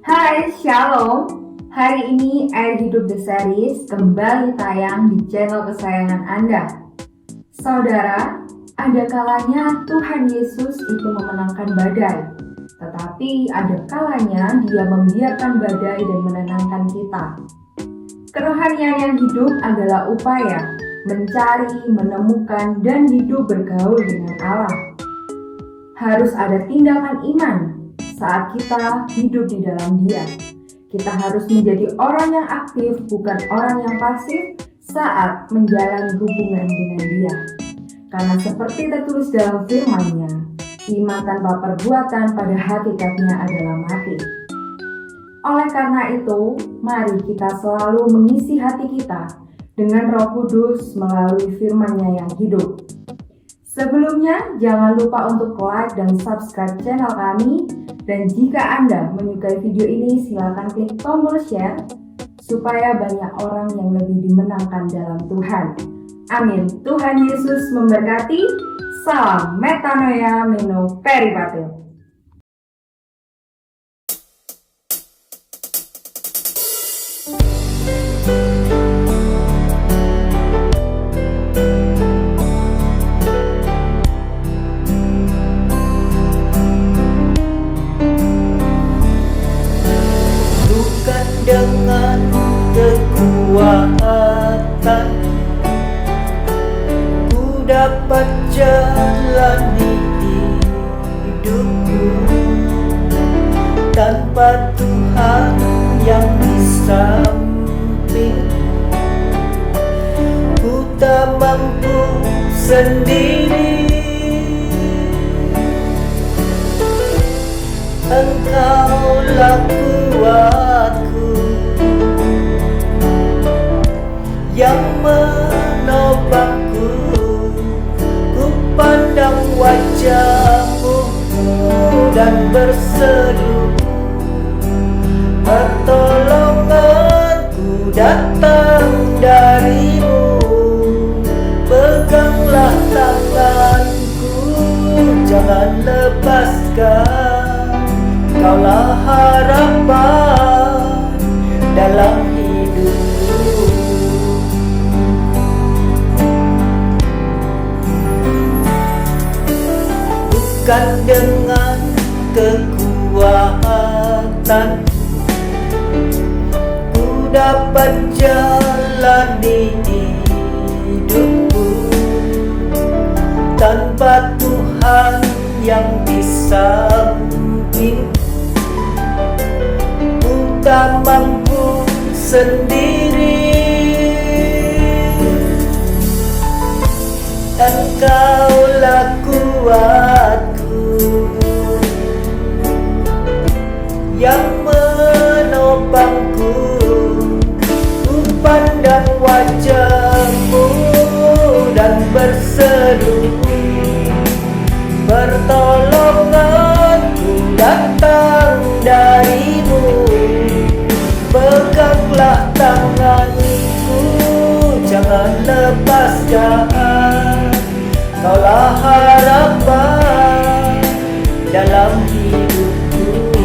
Hai, Shalom. Hari ini Air Hidup The Series kembali tayang di channel kesayangan Anda. Saudara, ada kalanya Tuhan Yesus itu memenangkan badai, tetapi ada kalanya Dia membiarkan badai dan menenangkan kita. Kerohanian yang hidup adalah upaya mencari, menemukan, dan hidup bergaul dengan Allah. Harus ada tindakan iman saat kita hidup di dalam Dia. Kita harus menjadi orang yang aktif, bukan orang yang pasif saat menjalani hubungan dengan Dia. Karena seperti tertulis dalam firman-Nya, iman tanpa perbuatan pada hakikatnya adalah mati. Oleh karena itu, mari kita selalu mengisi hati kita dengan Roh Kudus melalui firman-Nya yang hidup. Sebelumnya, jangan lupa untuk like dan subscribe channel kami. Dan jika Anda menyukai video ini, silakan klik tombol share supaya banyak orang yang lebih dimenangkan dalam Tuhan. Amin. Tuhan Yesus memberkati. Salam Metanoia Meno Peripatil. Dengan kekuatan ku dapat jalani hidupku tanpa Tuhan yang di samping. Ku tak mampu sendiri, Engkaulah kuatku yang menopangku. Ku pandang wajah-Mu dan berseru, pertolonganku datang dari-Mu. Peganglah tanganku, jangan lepaskan. Kaulah harapan dalam hidupku. Bukan dengan kekuatan ku dapat jalani hidupku tanpa Tuhan yang di samping. Tak mampu sendiri, Engkaulah kuatku yang menopangku. Ku pandang wajah-Mu dan berseru, pertolonganku datang dari-Mu. Peganglah tanganku, jangan lepaskan. Kaulah harapan dalam hidupku.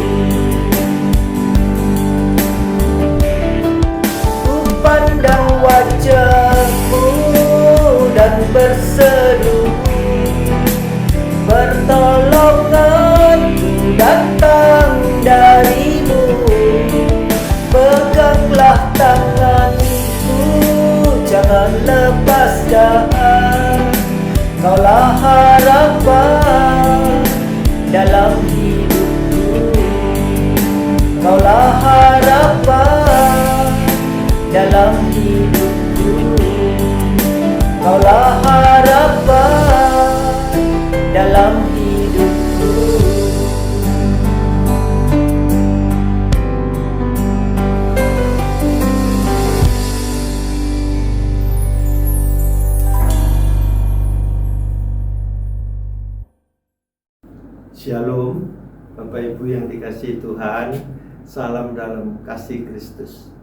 Ku pandang wajah-Mu dan berseru, pertolonganku datang dari-Mu. Peganglah tanganku, jangan lepaskan. Kaulah harapan dalam hidupku. Kaulah harapan dalam hidupku. Kaulah harapan dalam hidupku. Shalom, Bapak Ibu yang dikasihi Tuhan, salam dalam kasih Kristus.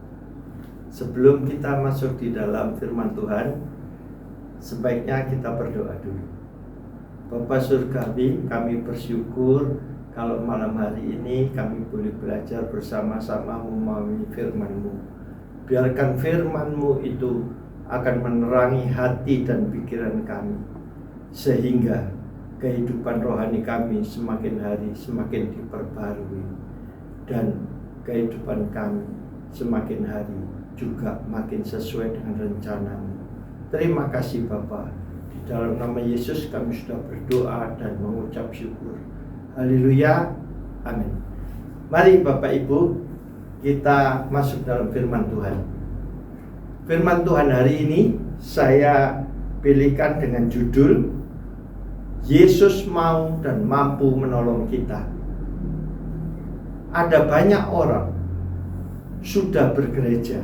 Sebelum kita masuk di dalam firman Tuhan, sebaiknya kita berdoa dulu. Bapa Surgawi, kami bersyukur kalau malam hari ini kami boleh belajar bersama-sama memahami firman-Mu. Biarkan firman-Mu itu akan menerangi hati dan pikiran kami, sehingga kehidupan rohani kami semakin hari semakin diperbarui, dan kehidupan kami semakin hari juga makin sesuai dengan rencana-Mu. Terima kasih Bapa. Di dalam nama Yesus kami sudah berdoa dan mengucap syukur. Haleluya. Amin. Mari Bapak Ibu, kita masuk dalam firman Tuhan. Firman Tuhan hari ini saya pilihkan dengan judul Yesus mau dan mampu menolong kita. Ada banyak orang sudah bergereja,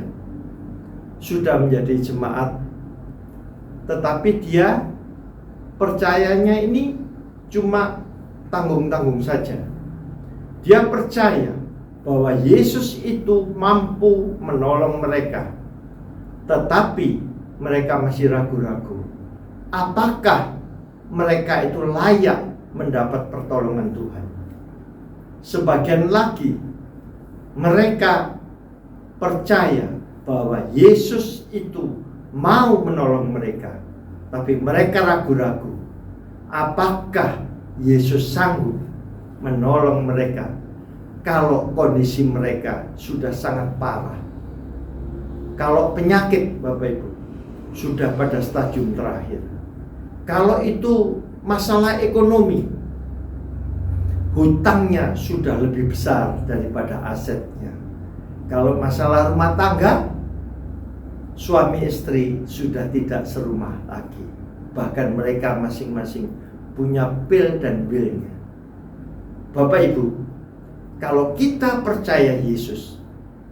sudah menjadi jemaat, tetapi dia percayanya ini cuma tanggung-tanggung saja. Dia percaya bahwa Yesus itu mampu menolong mereka, tetapi mereka masih ragu-ragu. Apakah mereka itu layak mendapat pertolongan Tuhan? Sebagian lagi mereka percaya bahwa Yesus itu mau menolong mereka, tapi mereka ragu-ragu. Apakah Yesus sanggup menolong mereka kalau kondisi mereka sudah sangat parah? Kalau penyakit Bapak Ibu sudah pada stadium terakhir. Kalau itu masalah ekonomi, hutangnya sudah lebih besar daripada asetnya. Kalau masalah rumah tangga, suami istri sudah tidak serumah lagi. Bahkan mereka masing-masing punya pil dan bilnya. Bapak Ibu, kalau kita percaya Yesus,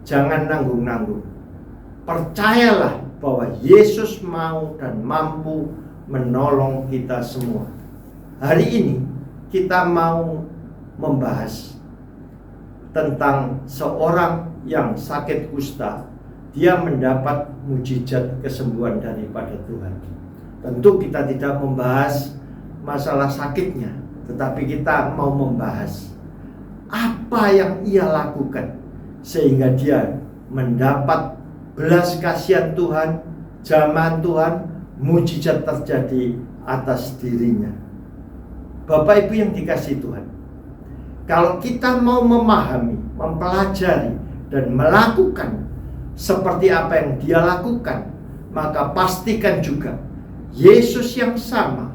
jangan nanggung-nanggung. Percayalah bahwa Yesus mau dan mampu menolong kita semua. Hari ini kita mau membahas tentang seorang yang sakit kusta. Dia mendapat mujizat kesembuhan daripada Tuhan. Tentu kita tidak membahas masalah sakitnya, tetapi kita mau membahas apa yang ia lakukan sehingga dia mendapat belas kasihan Tuhan, jamahan Tuhan, mujizat terjadi atas dirinya. Bapak Ibu yang dikasihi Tuhan, kalau kita mau memahami, mempelajari dan melakukan seperti apa yang dia lakukan, maka pastikan juga Yesus yang sama,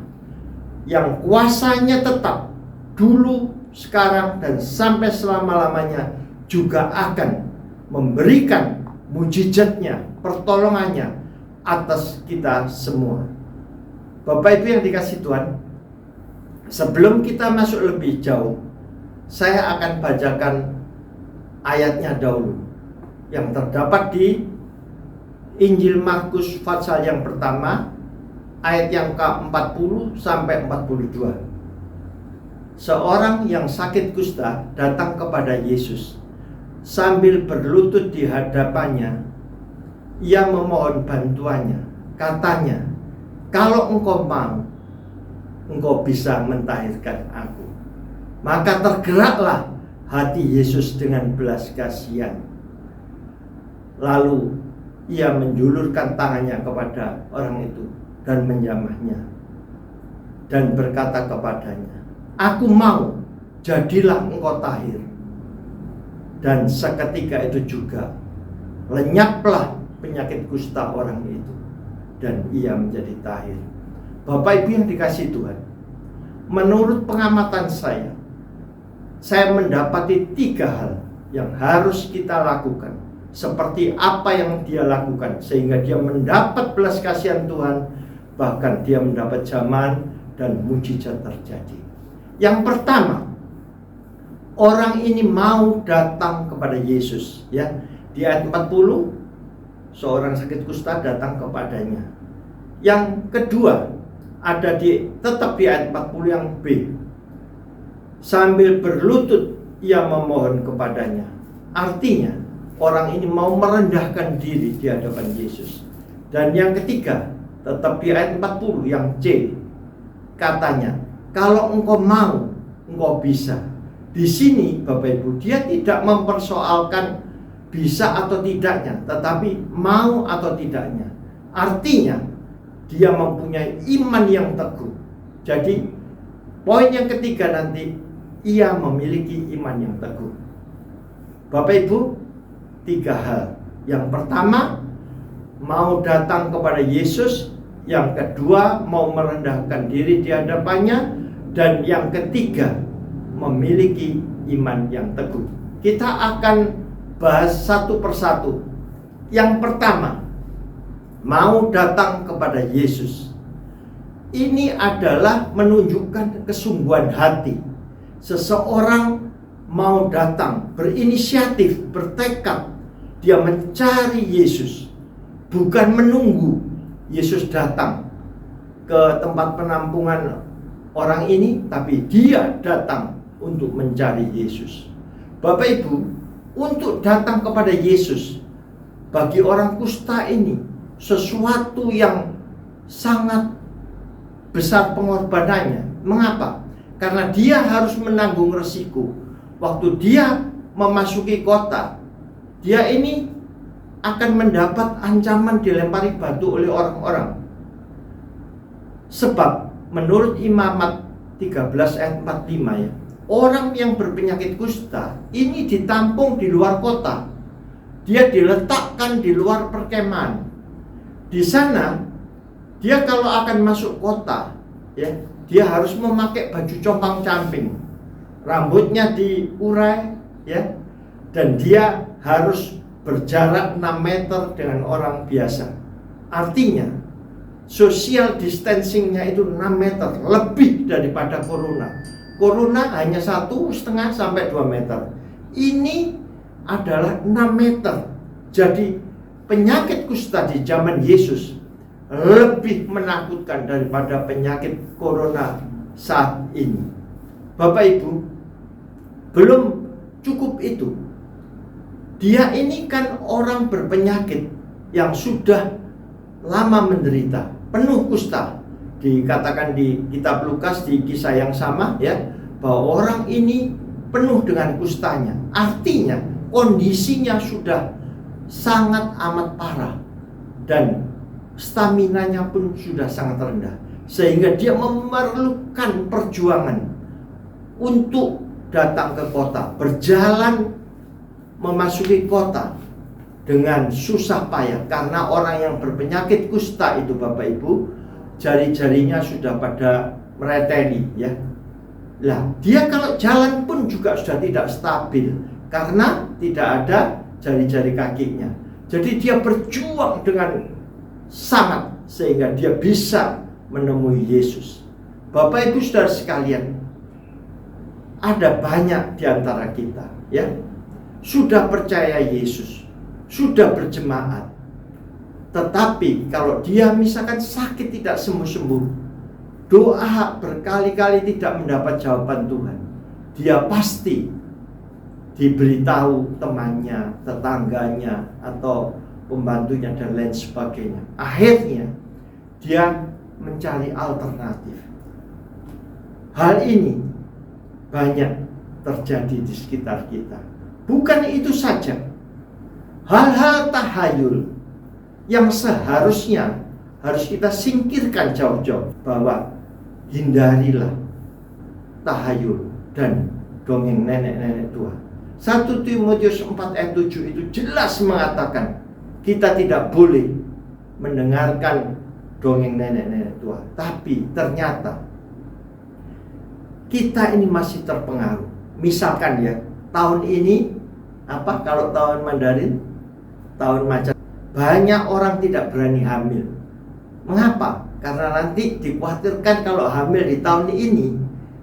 yang kuasanya tetap dulu, sekarang, dan sampai selama-lamanya, juga akan memberikan mujizatnya, pertolongannya atas kita semua. Bapak Ibu yang dikasihi Tuhan, sebelum kita masuk lebih jauh, saya akan bacakan ayatnya dahulu yang terdapat di Injil Markus pasal yang pertama, ayat yang ke-40 sampai 42. Seorang yang sakit kusta datang kepada Yesus. Sambil berlutut di hadapannya, ia memohon bantuannya. Katanya, "Kalau engkau mau, engkau bisa mentahirkan aku." Maka tergeraklah hati Yesus dengan belas kasihan. Lalu ia menjulurkan tangannya kepada orang itu dan menjamahnya dan berkata kepadanya, "Aku mau, jadilah engkau tahir." Dan seketika itu juga lenyaplah penyakit kusta orang itu dan ia menjadi tahir. Bapak Ibu yang dikasihi Tuhan, menurut pengamatan saya mendapati 3 hal yang harus kita lakukan seperti apa yang dia lakukan sehingga dia mendapat belas kasihan Tuhan, bahkan dia mendapat jamahan dan mujizat terjadi. Yang pertama, orang ini mau datang kepada Yesus, ya. Di ayat 40, seorang sakit kusta datang kepadanya. Yang kedua, ada tetap di ayat 40 yang B. Sambil berlutut ia memohon kepadanya. Artinya, orang ini mau merendahkan diri di hadapan Yesus. Dan yang ketiga, tetap di ayat 40 yang C. Katanya, "Kalau engkau mau, engkau bisa." Di sini Bapak Ibu, dia tidak mempersoalkan bisa atau tidaknya, tetapi mau atau tidaknya. Artinya dia mempunyai iman yang teguh. Jadi poin yang ketiga nanti, ia memiliki iman yang teguh. Bapak Ibu, 3 hal. Yang pertama, mau datang kepada Yesus. Yang kedua, mau merendahkan diri di hadapannya. Dan yang ketiga, memiliki iman yang teguh. Kita akan bahas satu persatu. Yang pertama, mau datang kepada Yesus. Ini adalah menunjukkan kesungguhan hati. Seseorang mau datang, berinisiatif, bertekad. Dia mencari Yesus, bukan menunggu Yesus datang ke tempat penampungan orang ini, tapi dia datang untuk mencari Yesus. Bapak Ibu, untuk datang kepada Yesus bagi orang kusta ini sesuatu yang sangat besar pengorbanannya. Mengapa? Karena dia harus menanggung resiko. Waktu dia memasuki kota, dia ini akan mendapat ancaman dilempari batu oleh orang-orang. Sebab menurut Imamat 13 ayat 45 ya, orang yang berpenyakit kusta ini ditampung di luar kota. Dia diletakkan di luar perkemahan. Di sana dia kalau akan masuk kota ya, dia harus memakai baju compang-camping. Rambutnya diurai ya, dan dia harus berjarak 6 meter dengan orang biasa. Artinya social distancingnya itu 6 meter, lebih daripada corona. Corona hanya 1,5 sampai 2 meter. Ini adalah 6 meter. Jadi penyakit kusta di zaman Yesus lebih menakutkan daripada penyakit corona saat ini. Bapak Ibu, belum cukup itu. Dia ini kan orang berpenyakit yang sudah lama menderita, penuh kusta. Dikatakan di kitab Lukas di kisah yang sama ya, bahwa orang ini penuh dengan kustanya. Artinya kondisinya sudah sangat amat parah dan staminanya pun sudah sangat rendah, sehingga dia memerlukan perjuangan untuk datang ke kota, berjalan memasuki kota dengan susah payah. Karena orang yang berpenyakit kusta itu Bapak Ibu, jari-jarinya sudah pada mereteli ya. Lah, dia kalau jalan pun juga sudah tidak stabil karena tidak ada jari-jari kakinya. Jadi dia berjuang dengan sangat sehingga dia bisa menemui Yesus. Bapak Ibu Saudara sekalian, ada banyak di antara kita ya, sudah percaya Yesus, sudah berjemaat, tetapi kalau dia misalkan sakit tidak sembuh-sembuh, doa berkali-kali tidak mendapat jawaban Tuhan, dia pasti diberitahu temannya, tetangganya, atau pembantunya dan lain sebagainya. Akhirnya dia mencari alternatif. Hal ini banyak terjadi di sekitar kita. Bukan itu saja, hal-hal tahayul yang seharusnya harus kita singkirkan jauh-jauh, bahwa hindarilah tahayul dan dongeng nenek-nenek tua. 1 Timotius 4 ayat 7 itu jelas mengatakan kita tidak boleh mendengarkan dongeng nenek-nenek tua. Tapi ternyata kita ini masih terpengaruh. Misalkan ya, tahun ini kalau tahun Mandarin, tahun macan, banyak orang tidak berani hamil. Mengapa? Karena nanti dikhawatirkan kalau hamil di tahun ini,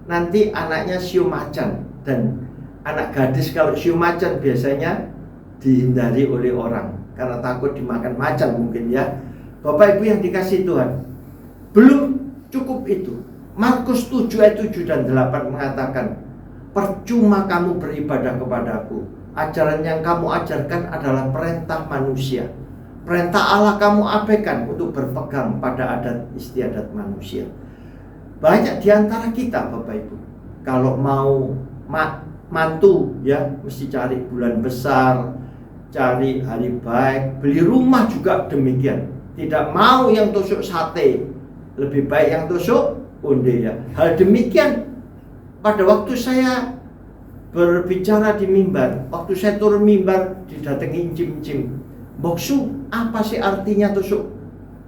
nanti anaknya siu macan. Dan anak gadis kalau siu macan biasanya dihindari oleh orang karena takut dimakan macan mungkin ya. Bapak Ibu yang dikasihi Tuhan, belum cukup itu. Markus 7 ayat 7 dan 8 mengatakan, percuma kamu beribadah kepadaku. Ajaran yang kamu ajarkan adalah perintah manusia. Perintah Allah kamu abaikan untuk berpegang pada adat istiadat manusia. Banyak di antara kita Bapak Ibu, kalau mau mantu ya, mesti cari bulan besar, cari hari baik. Beli rumah juga demikian, tidak mau yang tusuk sate, lebih baik yang tusuk onde ya. Hal demikian pada waktu saya berbicara di mimbar, waktu saya turun mimbar didatangi incim-incim, "Boksu, apa sih artinya tusuk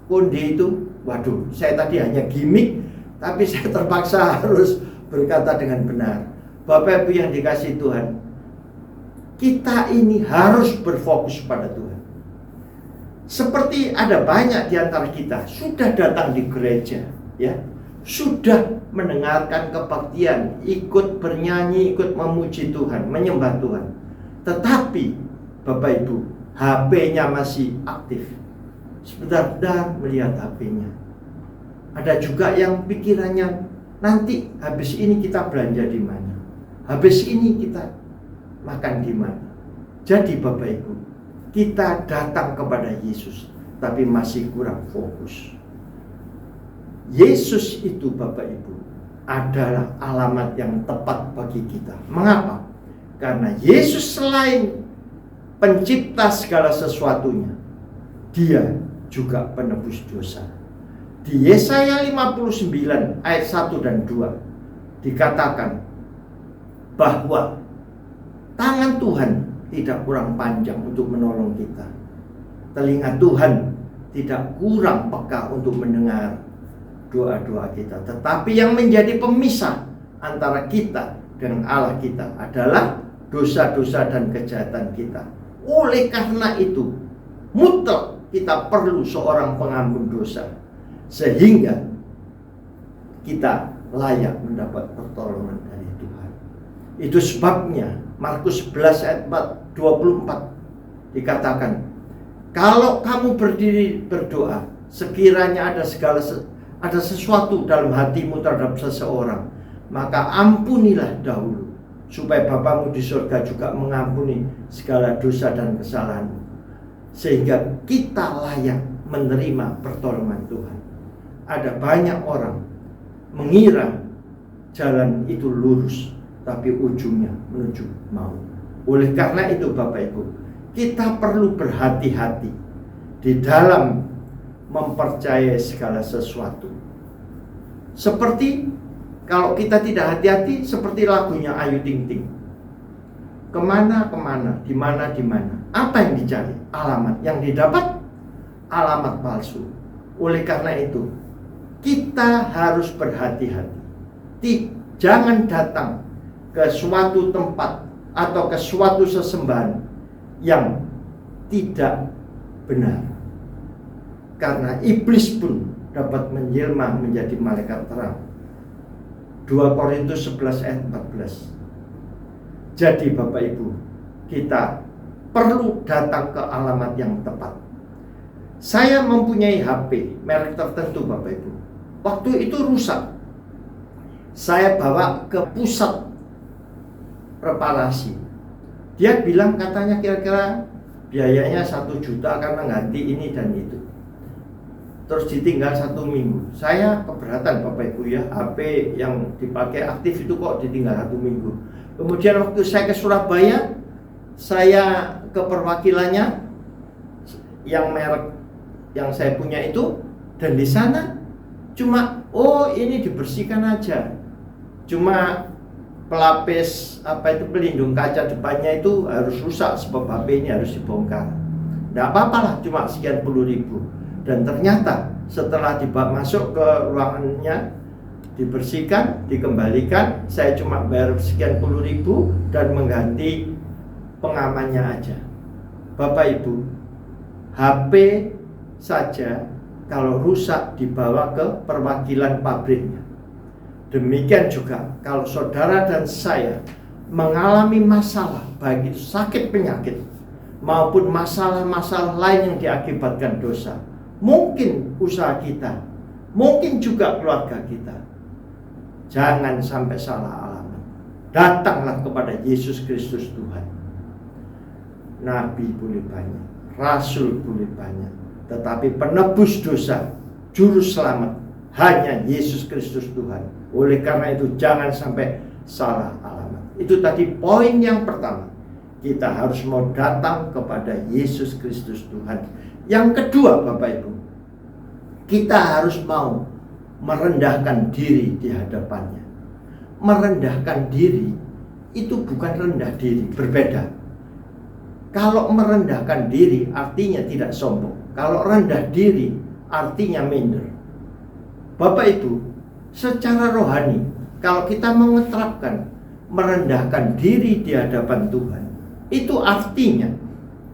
onde itu?" Waduh, saya tadi hanya gimmick, tapi saya terpaksa harus berkata dengan benar. Bapak Ibu yang dikasihi Tuhan, kita ini harus berfokus pada Tuhan. Seperti ada banyak di antara kita sudah datang di gereja, ya, sudah mendengarkan kebaktian, ikut bernyanyi, ikut memuji Tuhan, menyembah Tuhan. Tetapi Bapak Ibu, HP-nya masih aktif. Sebentar-bentar melihat HP-nya. Ada juga yang pikirannya, nanti habis ini kita belanja di mana? Habis ini kita makan di mana? Jadi Bapak Ibu, kita datang kepada Yesus, tapi masih kurang fokus. Yesus itu Bapak Ibu adalah alamat yang tepat bagi kita. Mengapa? Karena Yesus selain pencipta segala sesuatunya, Dia juga penebus dosa. Di Yesaya 59 ayat 1 dan 2 dikatakan bahwa tangan Tuhan tidak kurang panjang untuk menolong kita. Telinga Tuhan tidak kurang peka untuk mendengar doa-doa kita. Tetapi yang menjadi pemisah antara kita dengan Allah kita adalah dosa-dosa dan kejahatan kita. Oleh karena itu, mutlak kita perlu seorang pengampun dosa, sehingga kita layak mendapat pertolongan dari Tuhan. Itu sebabnya Markus 11 ayat 24 dikatakan, kalau kamu berdiri berdoa, sekiranya ada sesuatu dalam hatimu terhadap seseorang, maka ampunilah dahulu, supaya Bapamu di surga juga mengampuni segala dosa dan kesalahanmu, sehingga kita layak menerima pertolongan Tuhan. Ada banyak orang mengira jalan itu lurus, tapi ujungnya menuju maut. Oleh karena itu Bapak Ibu, kita perlu berhati-hati di dalam mempercayai segala sesuatu. Seperti kalau kita tidak hati-hati, seperti lagunya Ayu Ting Ting. Kemana-kemana, dimana-dimana. Apa yang dicari? Alamat. Yang didapat? Alamat palsu. Oleh karena itu, kita harus berhati-hati. Jangan datang ke suatu tempat atau ke suatu sesembahan yang tidak benar. Karena iblis pun dapat menjelma menjadi malaikat terang. 2 Korintus 11 ayat 14. Jadi Bapak Ibu, kita perlu datang ke alamat yang tepat. Saya mempunyai HP merek tertentu Bapak Ibu. Waktu itu rusak. Saya bawa ke pusat reparasi. Dia bilang katanya kira-kira biayanya 1 juta karena ganti ini dan itu. Terus ditinggal 1 minggu. Saya keberatan Bapak Ibu ya, HP yang dipakai aktif itu kok ditinggal 1 minggu. Kemudian waktu saya ke Surabaya, saya ke perwakilannya yang merek yang saya punya itu, dan di sana cuma ini dibersihkan aja. Cuma pelapis pelindung kaca depannya itu harus rusak, sebab HP ini harus dibongkar. Nggak apa-apa lah, cuma sekian puluh ribu. Dan ternyata setelah masuk ke ruangannya, dibersihkan, dikembalikan, saya cuma bayar sekian puluh ribu dan mengganti pengamannya aja. Bapak Ibu, HP saja kalau rusak dibawa ke perwakilan pabriknya. Demikian juga kalau saudara dan saya mengalami masalah, baik itu sakit penyakit maupun masalah-masalah lain yang diakibatkan dosa, mungkin usaha kita, mungkin juga keluarga kita, jangan sampai salah alamat. Datanglah kepada Yesus Kristus Tuhan. Nabi boleh banyak, rasul boleh banyak, tetapi penebus dosa, juru selamat hanya Yesus Kristus Tuhan. Oleh karena itu jangan sampai salah alamat. Itu tadi poin yang pertama. Kita harus mau datang kepada Yesus Kristus Tuhan. Yang kedua, Bapak Ibu, kita harus mau merendahkan diri di hadapannya. Merendahkan diri itu bukan rendah diri, berbeda. Kalau merendahkan diri artinya tidak sombong. Kalau rendah diri artinya minder. Bapak Ibu, secara rohani, kalau kita mengeterapkan merendahkan diri di hadapan Tuhan, itu artinya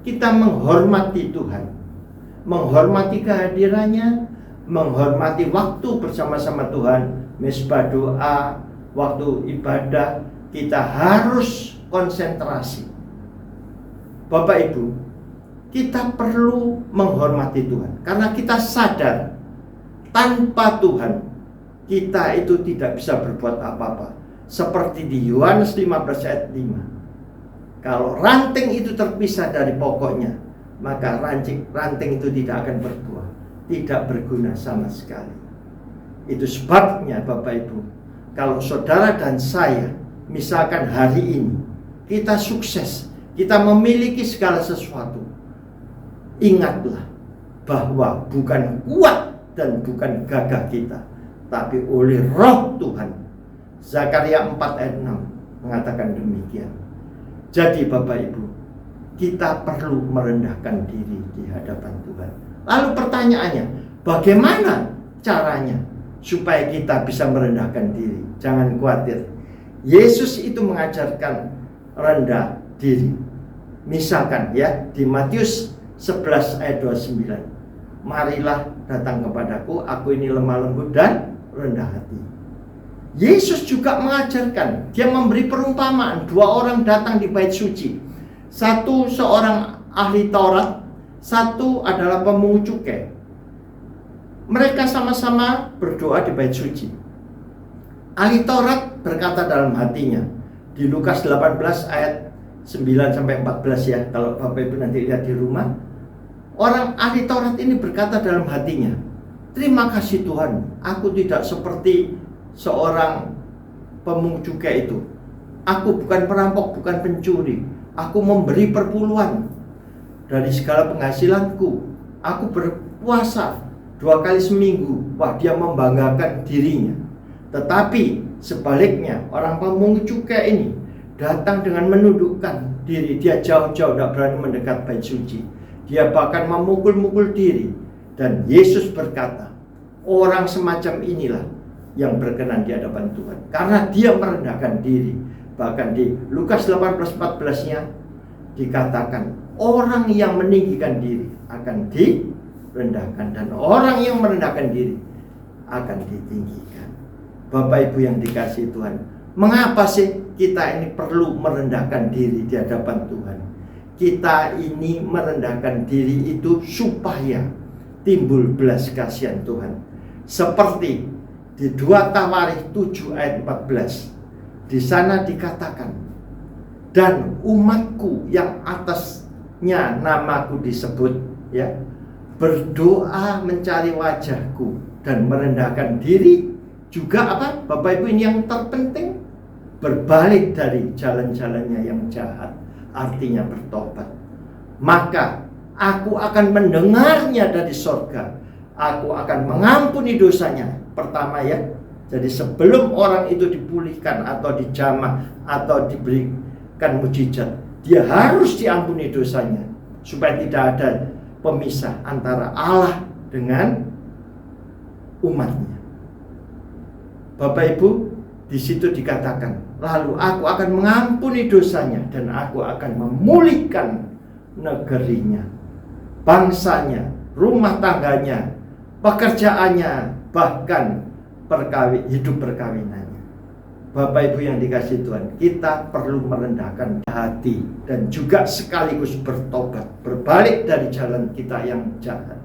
kita menghormati Tuhan, menghormati kehadirannya, menghormati waktu bersama-sama Tuhan, misbah doa, waktu ibadah, kita harus konsentrasi. Bapak Ibu, kita perlu menghormati Tuhan karena kita sadar tanpa Tuhan kita itu tidak bisa berbuat apa-apa. Seperti di Yohanes 15 ayat 5. Kalau ranting itu terpisah dari pokoknya, maka ranting itu tidak akan berbuah, tidak berguna sama sekali. Itu sebabnya Bapak Ibu, kalau saudara dan saya misalkan hari ini kita sukses, kita memiliki segala sesuatu, ingatlah bahwa bukan kuat dan bukan gagah kita, tapi oleh Roh Tuhan. Zakaria 4 ayat 6 mengatakan demikian. Jadi Bapak Ibu, kita perlu merendahkan diri di hadapan Tuhan. Lalu pertanyaannya, bagaimana caranya supaya kita bisa merendahkan diri? Jangan khawatir, Yesus itu mengajarkan rendah diri. Misalkan ya, di Matius 11 ayat 29, marilah datang kepadaku, aku ini lemah lembut dan rendah hati. Yesus juga mengajarkan, dia memberi perumpamaan. Dua orang datang di bait suci, satu seorang ahli Taurat, satu adalah pemungut cukai. Mereka sama-sama berdoa di bait suci. Ahli Taurat berkata dalam hatinya, di Lukas 18 ayat 9-14 ya, kalau Bapak Ibu nanti lihat di rumah, orang ahli Taurat ini berkata dalam hatinya, terima kasih Tuhan, aku tidak seperti seorang pemungut cukai itu. Aku bukan perampok, bukan pencuri. Aku memberi perpuluhan dari segala penghasilanku. Aku berpuasa 2 kali seminggu. Wah, dia membanggakan dirinya. Tetapi sebaliknya, orang pemungut cukai ini datang dengan menundukkan diri. Dia jauh-jauh, tidak berani mendekat bait suci. Dia bahkan memukul-mukul diri. Dan Yesus berkata, orang semacam inilah yang berkenan di hadapan Tuhan, karena dia merendahkan diri. Bahkan di Lukas 18:14-nya dikatakan, orang yang meninggikan diri akan direndahkan, dan orang yang merendahkan diri akan ditinggikan. Bapak Ibu yang dikasihi Tuhan, mengapa sih kita ini perlu merendahkan diri di hadapan Tuhan? Kita ini merendahkan diri itu supaya timbul belas kasihan Tuhan. Seperti di 2 Tawarikh 7 ayat 14, di sana dikatakan, dan umatku yang atasnya namaku disebut, ya, berdoa mencari wajahku dan merendahkan diri juga apa? Bapak Ibu, ini yang terpenting, berbalik dari jalan-jalannya yang jahat, artinya bertobat. Maka aku akan mendengarnya dari sorga, aku akan mengampuni dosanya. Pertama ya, jadi sebelum orang itu dipulihkan atau dijamah atau diberikan mujizat, dia harus diampuni dosanya, supaya tidak ada pemisah antara Allah dengan umatnya. Bapak Ibu, di situ dikatakan, lalu aku akan mengampuni dosanya dan aku akan memulihkan negerinya, bangsanya, rumah tangganya, pekerjaannya, bahkan hidup perkawinannya. Bapak Ibu yang dikasihi Tuhan, kita perlu merendahkan hati dan juga sekaligus bertobat, berbalik dari jalan kita yang jahat.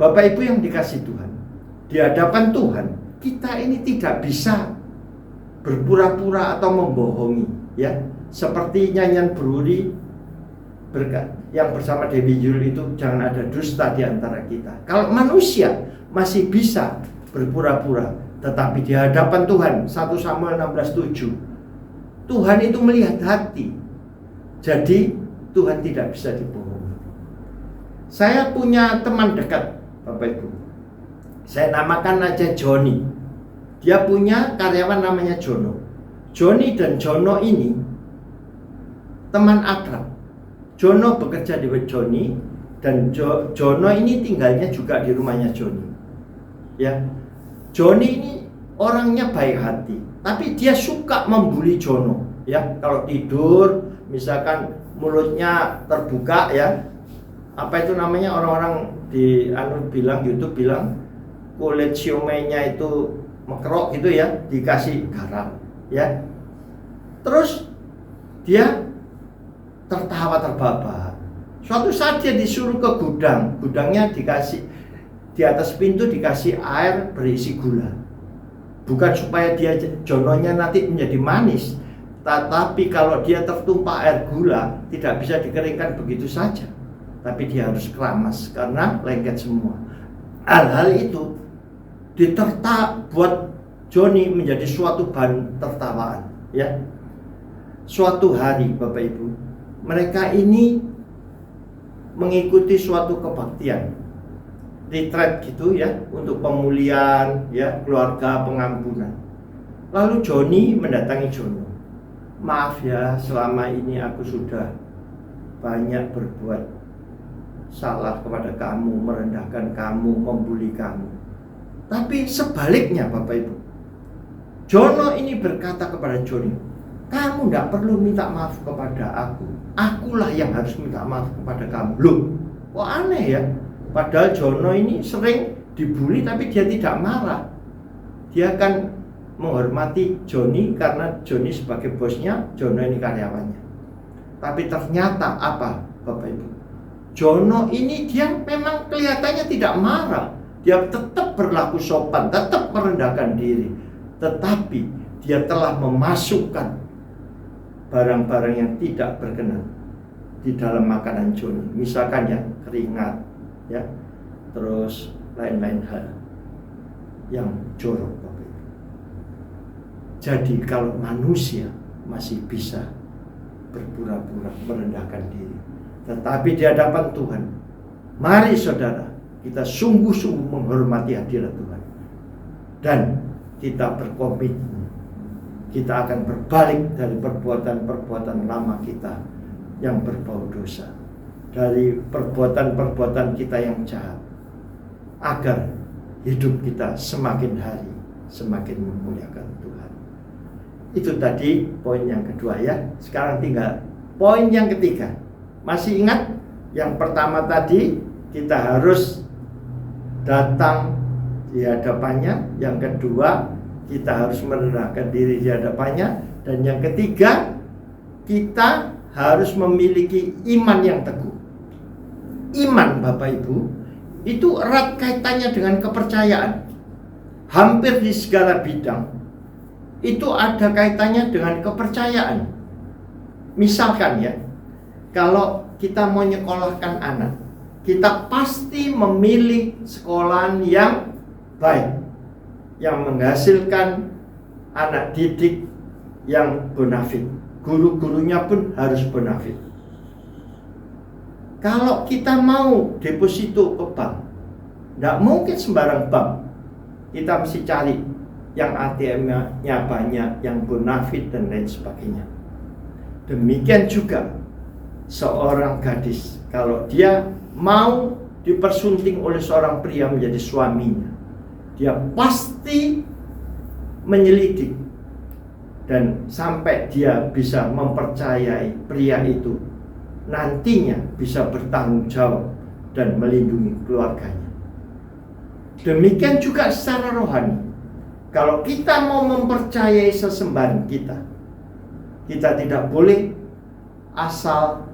Bapak Ibu yang dikasihi Tuhan, di hadapan Tuhan kita ini tidak bisa berpura-pura atau membohongi, ya. Seperti nyanyian Bruri yang bersama Dewi Yul itu, jangan ada dusta di antara kita. Kalau manusia masih bisa berpura-pura. Tetapi di hadapan Tuhan, 1 Samuel 16:7, Tuhan itu melihat hati. Jadi Tuhan tidak bisa dibohongi. Saya punya teman dekat, Bapak Ibu. Saya namakan aja Joni. Dia punya karyawan namanya Jono. Joni dan Jono ini teman akrab. Jono bekerja di Joni dan Jono ini tinggalnya juga di rumahnya Joni. Ya, Joni ini orangnya baik hati, tapi dia suka membuli Jono. Ya, kalau tidur, misalkan mulutnya terbuka, ya, apa itu namanya, orang-orang di bilang, YouTube bilang kulit siomainya itu mekerok gitu ya, dikasih garam, ya. Terus dia tertawa terbahak-bahak. Suatu saat dia disuruh ke gudang, gudangnya dikasih di atas pintu dikasih air berisi gula. Bukan supaya dia Jononya nanti menjadi manis, tetapi kalau dia tertumpah air gula tidak bisa dikeringkan begitu saja, tapi dia harus keramas karena lengket semua. Hal-hal itu buat Joni menjadi suatu bahan tertawaan, ya. Suatu hari, Bapak Ibu, mereka ini mengikuti suatu kebaktian, retreat gitu ya, untuk pemulihan ya, keluarga, pengampunan. Lalu Joni mendatangi Jono. Maaf ya, selama ini aku sudah banyak berbuat salah kepada kamu, merendahkan kamu, membuli kamu. Tapi sebaliknya, Bapak Ibu, Jono ini berkata kepada Joni, kamu tidak perlu minta maaf kepada aku, akulah yang harus minta maaf kepada kamu. Loh, kok aneh ya? Padahal Jono ini sering dibully tapi dia tidak marah. Dia kan menghormati Joni karena Joni sebagai bosnya, Jono ini karyawannya. Tapi ternyata apa, Bapak Ibu? Jono ini dia memang kelihatannya tidak marah. Dia tetap berlaku sopan, tetap merendahkan diri. Tetapi dia telah memasukkan barang-barang yang tidak berkenan di dalam makanan Joni. Misalkan ya, keringat, ya, terus lain-lain hal yang jorok, Bapak Ibu. Jadi kalau manusia masih bisa berpura-pura merendahkan diri, tetapi di hadapan Tuhan, mari saudara, kita sungguh-sungguh menghormati hadirat Tuhan dan kita berkomitmen, kita akan berbalik dari perbuatan-perbuatan lama kita yang berbau dosa, dari perbuatan-perbuatan kita yang jahat, agar hidup kita semakin hari semakin memuliakan Tuhan. Itu tadi poin yang kedua ya. Sekarang tinggal poin yang ketiga. Masih ingat? Yang pertama tadi kita harus datang di hadapannya. Yang kedua kita harus merendahkan diri di hadapannya. Dan yang ketiga, kita harus memiliki iman yang teguh. Iman, Bapak Ibu, itu erat kaitannya dengan kepercayaan. Hampir di segala bidang itu ada kaitannya dengan kepercayaan. Misalkan ya, kalau kita mau nyekolahkan anak, kita pasti memilih sekolahan yang baik, yang menghasilkan anak didik yang bonafit. Guru-gurunya pun harus bonafit. Kalau kita mau deposito ke bank, tidak mungkin sembarang bank. Kita mesti cari yang ATM-nya banyak, yang bonafit dan lain sebagainya. Demikian juga seorang gadis, kalau dia mau dipersunting oleh seorang pria menjadi suaminya, dia pasti menyelidik dan sampai dia bisa mempercayai pria itu nantinya bisa bertanggung jawab dan melindungi keluarganya. Demikian juga secara rohani. Kalau kita mau mempercayai sesembahan kita, kita tidak boleh asal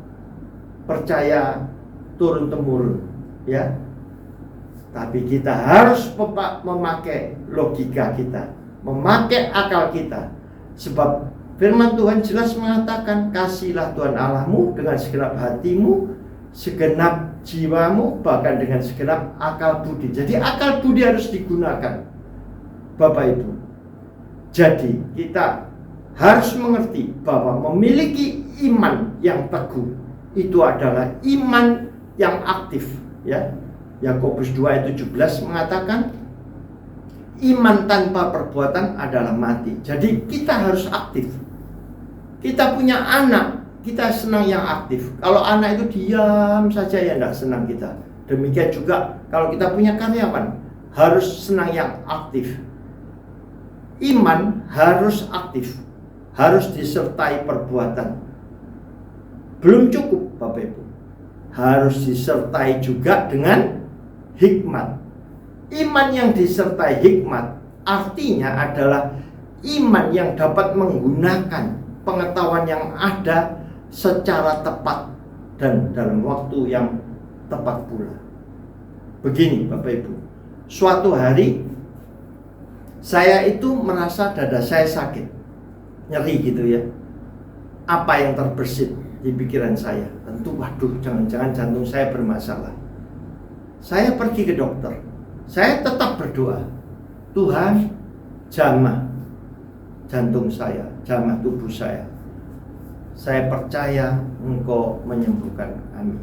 percaya turun-temurun, ya. Tapi kita harus memakai logika kita, memakai akal kita. Sebab firman Tuhan jelas mengatakan, kasihlah Tuhan Allahmu dengan segenap hatimu, segenap jiwamu, bahkan dengan segenap akal budi. Jadi akal budi harus digunakan, Bapak Ibu. Jadi kita harus mengerti bahwa memiliki iman yang teguh itu adalah iman yang aktif, ya. Yakobus 2 ayat 17 mengatakan iman tanpa perbuatan adalah mati. Jadi kita harus aktif. Kita punya anak, kita senang yang aktif. Kalau anak itu diam saja, ya tidak senang kita. Demikian juga kalau kita punya karyawan, harus senang yang aktif. Iman harus aktif, harus disertai perbuatan. Belum cukup, Bapak Ibu, harus disertai juga dengan hikmat. Iman yang disertai hikmat artinya adalah iman yang dapat menggunakan pengetahuan yang ada secara tepat dan dalam waktu yang tepat pula. Begini, Bapak Ibu, suatu hari saya itu merasa dada saya sakit, nyeri gitu ya. Apa yang terbersit di pikiran saya? Tentu, waduh, jangan-jangan jantung saya bermasalah. Saya pergi ke dokter. Saya tetap berdoa, Tuhan, jamah jantung saya, jamah tubuh saya. Saya percaya Engkau menyembuhkan. Amin.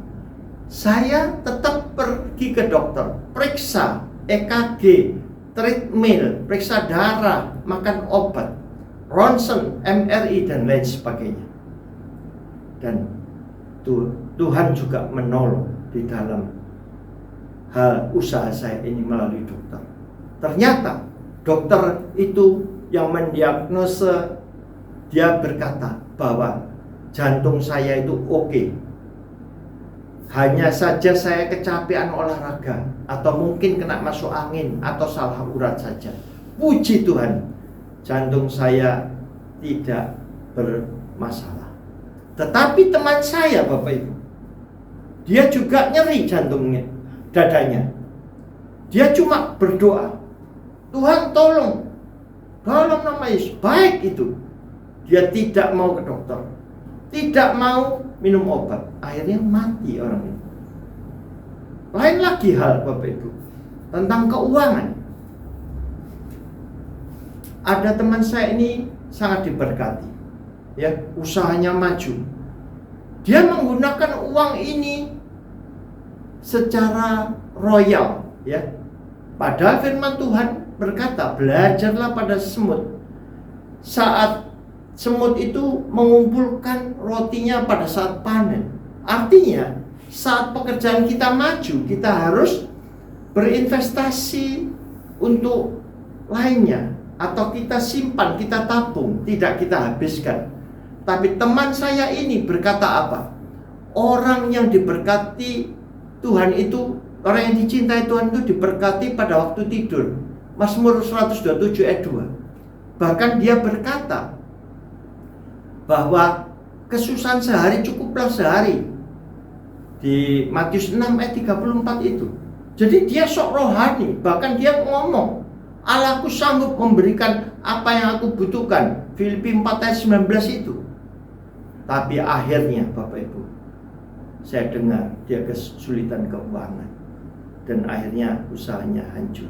Saya tetap pergi ke dokter, periksa EKG, treadmill, periksa darah, makan obat, ronsen, MRI, dan lain sebagainya. Dan Tuhan juga menolong di dalam hal usaha saya ini melalui dokter. Ternyata dokter itu yang mendiagnosa, dia berkata bahwa jantung saya itu oke. Hanya saja saya kecapean olahraga, atau mungkin kena masuk angin, atau salah urat saja. Puji Tuhan, jantung saya tidak bermasalah. Tetapi teman saya, Bapak Ibu, dia juga nyeri jantungnya, dadanya. Dia cuma berdoa, Tuhan tolong nama Yesus. Baik itu. Dia tidak mau ke dokter, tidak mau minum obat. Akhirnya mati orang itu. Lain lagi hal, Bapak Ibu, tentang keuangan. Ada teman saya ini sangat diberkati, ya, usahanya maju. Dia menggunakan uang ini secara royal, ya. Padahal firman Tuhan berkata, belajarlah pada semut. Saat semut itu mengumpulkan rotinya pada saat panen. Artinya, saat pekerjaan kita maju, kita harus berinvestasi untuk lainnya, atau kita simpan, kita tabung, tidak kita habiskan. Tapi teman saya ini berkata apa? Orang yang diberkati Tuhan itu, orang yang dicintai Tuhan itu diberkati pada waktu tidur. Mazmur 127 ayat 2. Bahkan dia berkata bahwa kesusahan sehari cukuplah sehari. Di Matius 6 ayat 34 itu. Jadi dia sok rohani. Bahkan dia ngomong, Allahku sanggup memberikan apa yang aku butuhkan. Filipi 4 ayat 19 itu. Tapi akhirnya, Bapak Ibu, saya dengar dia kesulitan keuangan, dan akhirnya usahanya hancur.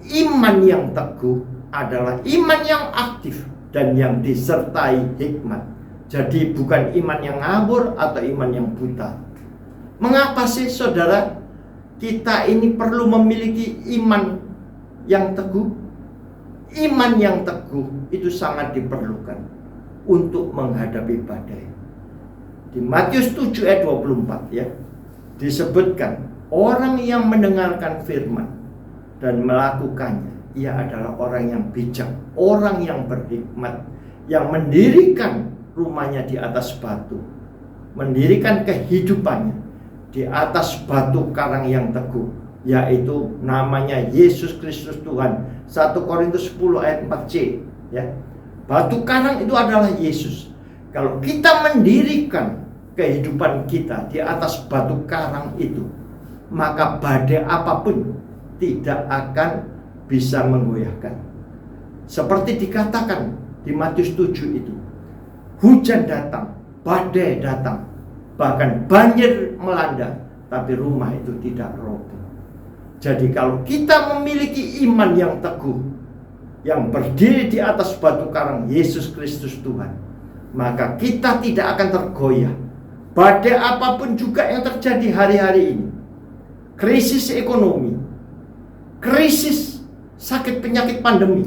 Iman yang teguh adalah iman yang aktif dan yang disertai hikmat. Jadi bukan iman yang ngawur atau iman yang buta. Mengapa sih, saudara, kita ini perlu memiliki iman yang teguh? Iman yang teguh itu sangat diperlukan untuk menghadapi badai. Di Matius 7 ayat 24, ya, disebutkan orang yang mendengarkan firman dan melakukannya, ia adalah orang yang bijak, orang yang berhikmat, yang mendirikan rumahnya di atas batu, mendirikan kehidupannya di atas batu karang yang teguh, yaitu namanya Yesus Kristus Tuhan. 1 Korintus 10 ayat 4c, ya. Batu karang itu adalah Yesus. Kalau kita mendirikan kehidupan kita di atas batu karang itu, maka badai apapun tidak akan bisa menggoyahkan. Seperti dikatakan di Matius 7 itu, hujan datang, badai datang, bahkan banjir melanda, tapi rumah itu tidak roboh. Jadi kalau kita memiliki iman yang teguh, yang berdiri di atas batu karang Yesus Kristus Tuhan, maka kita tidak akan tergoyah. Badai apapun juga yang terjadi hari-hari ini, krisis ekonomi, krisis sakit penyakit pandemi,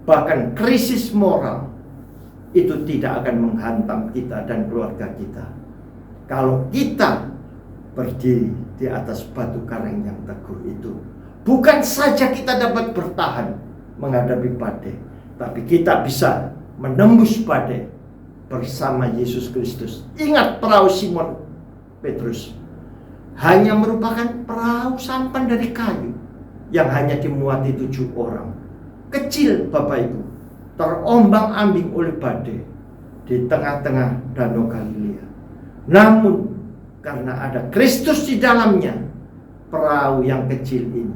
bahkan krisis moral, itu tidak akan menghantam kita dan keluarga kita. Kalau kita berdiri di atas batu karang yang teguh itu, bukan saja kita dapat bertahan menghadapi badai, tapi kita bisa menembus badai bersama Yesus Kristus. Ingat perahu Simon Petrus hanya merupakan perahu sampan dari kayu yang hanya dimuati 7 orang. Kecil Bapak Ibu, terombang-ambing oleh badai di tengah-tengah Danau Galilea. Namun karena ada Kristus di dalamnya, perahu yang kecil ini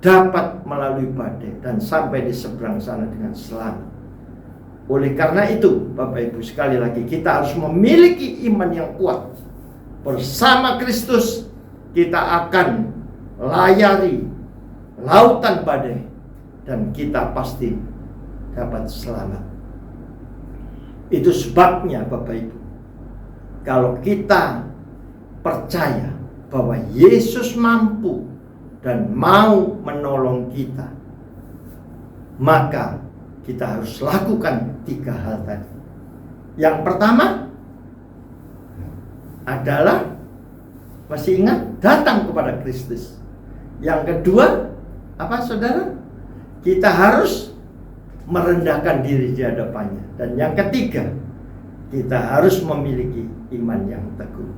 dapat melalui badai dan sampai di seberang sana dengan selamat. Oleh karena itu, Bapak Ibu, sekali lagi kita harus memiliki iman yang kuat. Bersama Kristus kita akan layari lautan badai dan kita pasti dapat selamat. Itu sebabnya Bapak Ibu, kalau kita percaya bahwa Yesus mampu dan mau menolong kita, maka kita harus lakukan 3 hal tadi. Yang pertama adalah, masih ingat, datang kepada Kristus. Yang kedua, apa saudara? Kita harus merendahkan diri di hadapannya. Dan yang ketiga, kita harus memiliki iman yang teguh.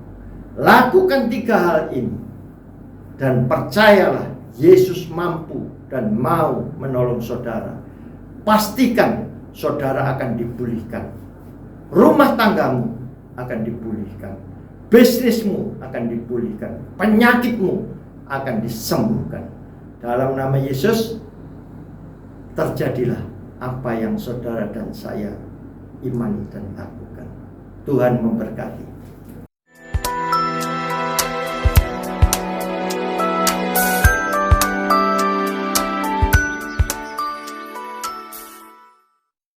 Lakukan 3 hal ini dan percayalah Yesus mampu dan mau menolong saudara. Pastikan saudara akan dipulihkan. Rumah tanggamu akan dipulihkan. Bisnismu akan dipulihkan. Penyakitmu akan disembuhkan. Dalam nama Yesus, terjadilah apa yang saudara dan saya imani dan lakukan. Tuhan memberkati.